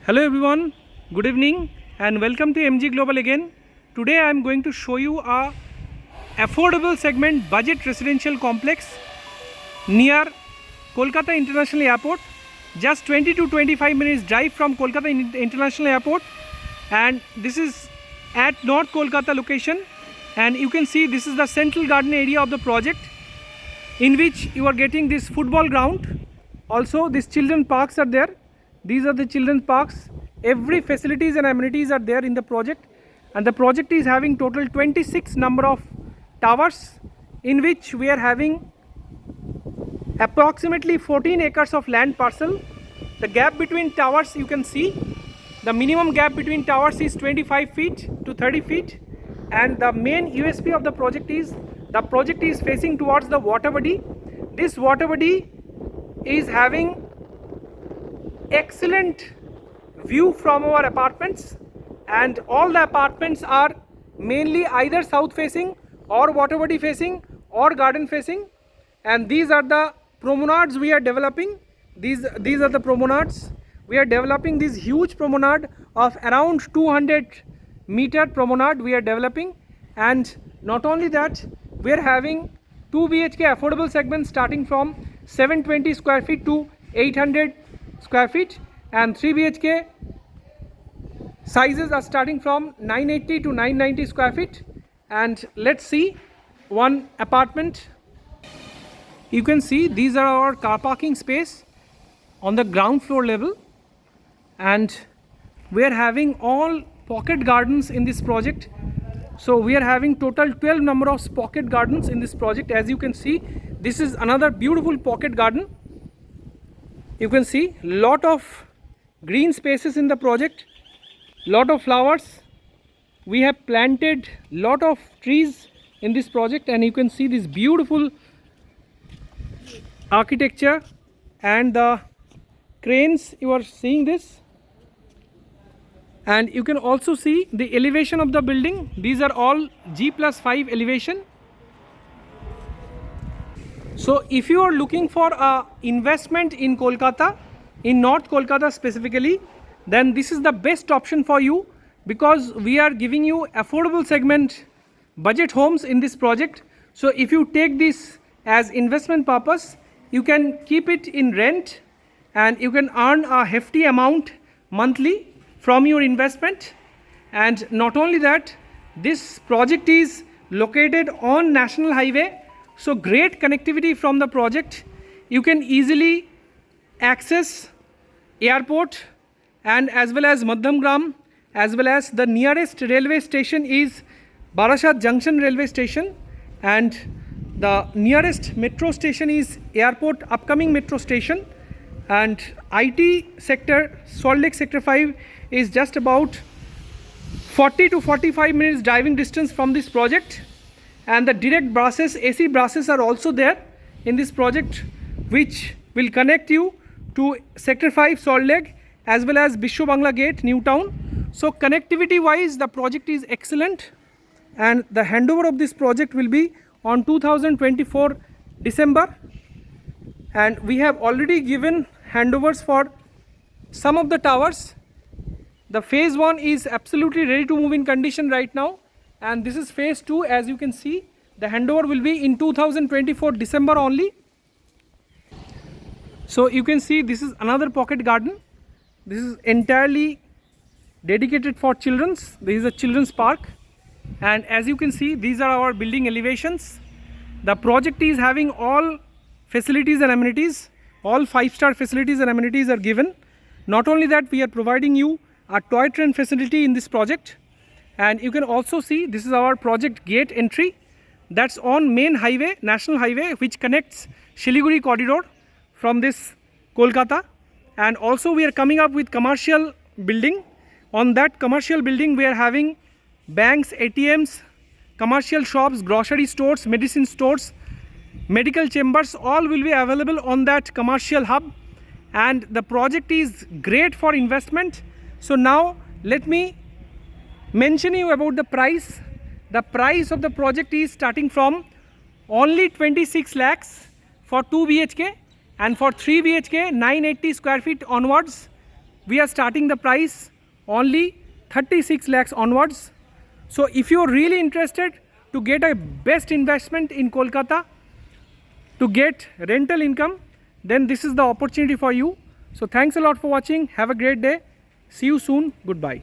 Hello everyone, good evening and welcome to MG Global again. Today I am going to show you a affordable segment budget residential complex near Kolkata International Airport. Just 20 to 25 minutes drive from Kolkata International Airport, and this is at North Kolkata location, and you can see this is the central garden area of the project, in which you are getting this football ground. Also these children parks are there. These are the children's parks. Every facilities and amenities are there in the project, and the project is having total 26 number of towers, in which we are having approximately 14 acres of land parcel. The gap between towers, you can see the minimum gap between towers is 25 feet to 30 feet, and the main USP of the project is facing towards the water body. This water body is having excellent view from our apartments, and all the apartments are mainly either south facing or water body facing or garden facing. And these are the promenades we are developing. These are the promenades we are developing. This huge promenade of around 200-meter promenade we are developing. And not only that, we are having 2 BHK affordable segments starting from 720 square feet to 800 square feet, and 3 BHK sizes are starting from 980 to 990 square feet. And let's see one apartment. You can see these are our car parking space on the ground floor level, and we are having all pocket gardens in this project. So we are having total 12 number of pocket gardens in this project. As you can see, this is another beautiful pocket garden. You can see lot of green spaces in the project, lot of flowers. We have planted lot of trees in this project, and you can see this beautiful architecture and the cranes. You are seeing this, and you can also see the elevation of the building. These are all G+5 elevation. So if you are looking for a investment in Kolkata, in North Kolkata specifically, then this is the best option for you, because we are giving you affordable segment budget homes in this project. So if you take this as investment purpose, you can keep it in rent, and you can earn a hefty amount monthly from your investment. And not only that, this project is located on National Highway. So great connectivity from the project. You can easily access airport, and as well as Madhamgram, as well as the nearest railway station is Barasat Junction railway station, and the nearest metro station is airport upcoming metro station. And IT sector, Salt Lake sector 5 is just about 40 to 45 minutes driving distance from this project. And the direct buses, AC buses are also there in this project, which will connect you to sector 5 Salt Lake as well as Bishwa Bangla Gate, New Town. So connectivity wise, the project is excellent, and the handover of this project will be on 2024 December, and we have already given handovers for some of the towers. The phase 1 is absolutely ready to move in condition right now, and this is phase 2. As you can see, the handover will be in 2024 December only. So you can see this is another pocket garden. This is entirely dedicated for children's. This is a children's park, and as you can see, these are our building elevations. The project is having all facilities and amenities. All 5-star facilities and amenities are given. Not only that, we are providing you a toy train facility in this project. And you can also see this is our project gate entry. That's on main highway, National Highway, which connects Shiliguri corridor from this Kolkata. And also we are coming up with commercial building. On that commercial building, we are having banks, ATMs, commercial shops, grocery stores, medicine stores, medical chambers, all will be available on that commercial hub. And the project is great for investment. So now let me mention you about the price. The price of the project is starting from only 26 lakhs for 2 BHK, and for 3 BHK 980 square feet onwards we are starting the price only 36 lakhs onwards. So if you are really interested to get a best investment in Kolkata, to get rental income, then this is the opportunity for you. So thanks a lot for watching. Have a great day. See you soon. Goodbye.